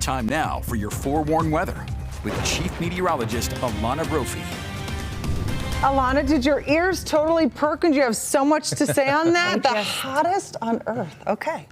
Time now for your forewarned weather with Chief Meteorologist Alana Brophy. Alana, did your ears totally perk and you have so much to say on that? The hottest on earth. Okay.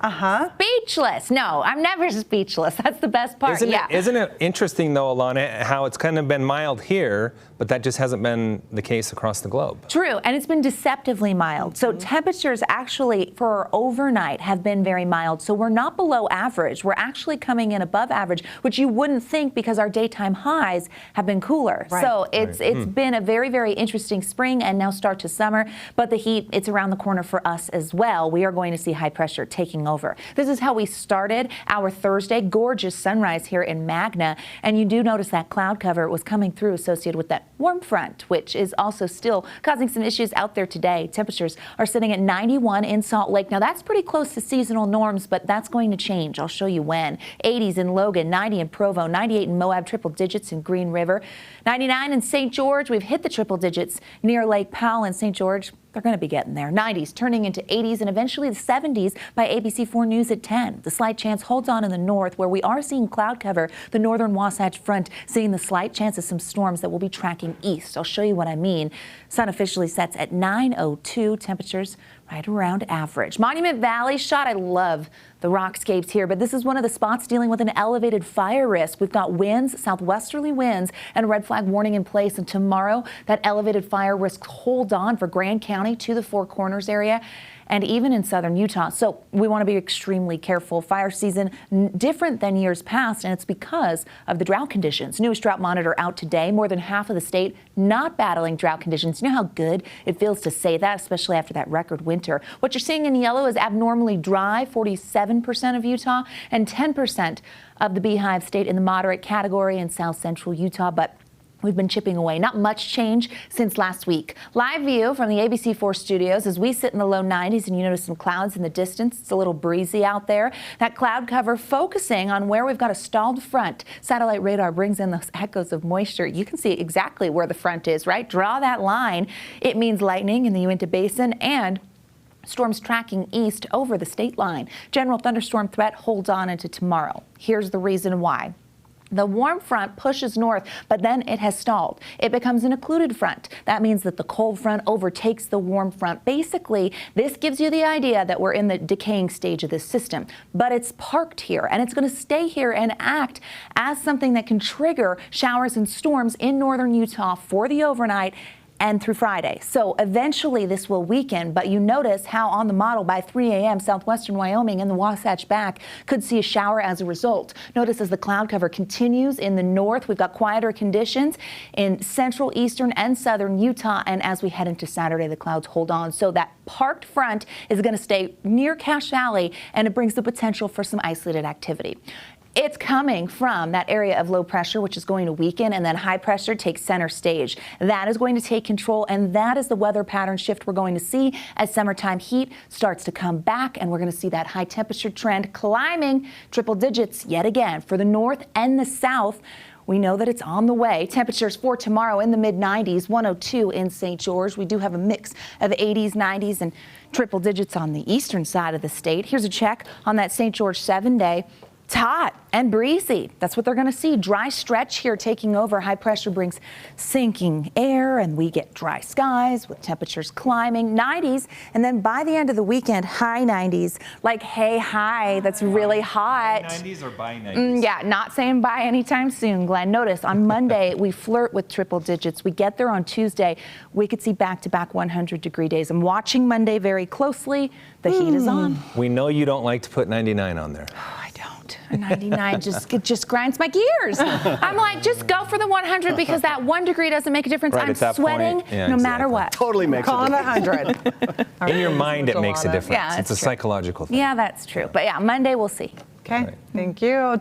Speechless. No, I'm never speechless. That's the best part. Isn't it interesting, though, Alana, how it's kind of been mild here, but that just hasn't been the case across the globe? True, and it's been deceptively mild. So temperatures actually for overnight have been very mild. So we're not below average. We're actually coming in above average, which you wouldn't think because our daytime highs have been cooler. Right. So it's been a very, very interesting spring and now start to summer. But the heat, it's around the corner for us as well. We are going to see high pressure taking over. This is how we started our Thursday. Gorgeous sunrise here in Magna. And you do notice that cloud cover was coming through associated with that warm front, which is also still causing some issues out there today. Temperatures are sitting at 91 in Salt Lake. Now that's pretty close to seasonal norms, but that's going to change. I'll show you when. 80s in Logan, 90 in Provo, 98 in Moab, triple digits in Green River, 99 in St. George. We've hit the triple digits near Lake Powell and St. George. They're going to be getting there. 90s turning into 80s and eventually the 70s by ABC4 News at 10. The slight chance holds on in the north where we are seeing cloud cover. The northern Wasatch Front seeing the slight chance of some storms that will be tracking east. I'll show you what I mean. Sun officially sets at 9:02. Temperatures right around average. Monument Valley shot. I love the rockscapes here, but this is one of the spots dealing with an elevated fire risk. We've got winds, southwesterly winds, and a red flag warning in place. And tomorrow, that elevated fire risk holds on for Grand County to the Four Corners area and even in southern Utah. So we want to be extremely careful. Fire season different than years past, and it's because of the drought conditions. Newest drought monitor out today. More than half of the state not battling drought conditions. You know how good it feels to say that, especially after that record winter. What you're seeing in yellow is abnormally dry, 47% of Utah, and 10% of the Beehive State in the moderate category in south central Utah. But we've been chipping away. Not much change since last week. Live view from the ABC4 studios as we sit in the low 90s and you notice some clouds in the distance. It's a little breezy out there. That cloud cover focusing on where we've got a stalled front. Satellite radar brings in those echoes of moisture. You can see exactly where the front is, right? Draw that line. It means lightning in the Uinta Basin and storms tracking east over the state line. General thunderstorm threat holds on into tomorrow. Here's the reason why. The warm front pushes north, but then it has stalled. It becomes an occluded front. That means that the cold front overtakes the warm front. Basically, this gives you the idea that we're in the decaying stage of this system, but it's parked here and it's going to stay here and act as something that can trigger showers and storms in northern Utah for the overnight and through Friday. So eventually this will weaken, but you notice how on the model by 3 a.m. southwestern Wyoming and the Wasatch back could see a shower as a result. Notice as the cloud cover continues in the north, we've got quieter conditions in central, eastern, and southern Utah. And as we head into Saturday, the clouds hold on. So that parked front is going to stay near Cache Valley, and it brings the potential for some isolated activity. It's coming from that area of low pressure, which is going to weaken, and then high pressure takes center stage. That is going to take control, and that is the weather pattern shift we're going to see as summertime heat starts to come back, and we're going to see that high temperature trend climbing triple digits yet again for the north and the south. We know that it's on the way. Temperatures for tomorrow in the mid-90s, 102 in St. George. We do have a mix of 80s, 90s, and triple digits on the eastern side of the state. Here's a check on that St. George 7-day. It's hot and breezy. That's what they're going to see. Dry stretch here taking over. High pressure brings sinking air, and we get dry skies with temperatures climbing 90s. And then by the end of the weekend, high 90s. Like, hey, hi, that's really hot. High 90s or by 90s? Yeah, not saying bye anytime soon, Glenn. Notice on Monday, we flirt with triple digits. We get there on Tuesday. We could see back-to-back 100-degree days. I'm watching Monday very closely. The heat is on. We know you don't like to put 99 on there. I don't. A 99 just grinds my gears. I'm like, just go for the 100 because that 1 degree doesn't make a difference. Right, I'm sweating no matter what. Totally makes Call a it difference. 100. In your mind, it makes a difference. Yeah, it's a true. psychological thing. Yeah, that's true. But yeah, Monday we'll see. Okay, thank you.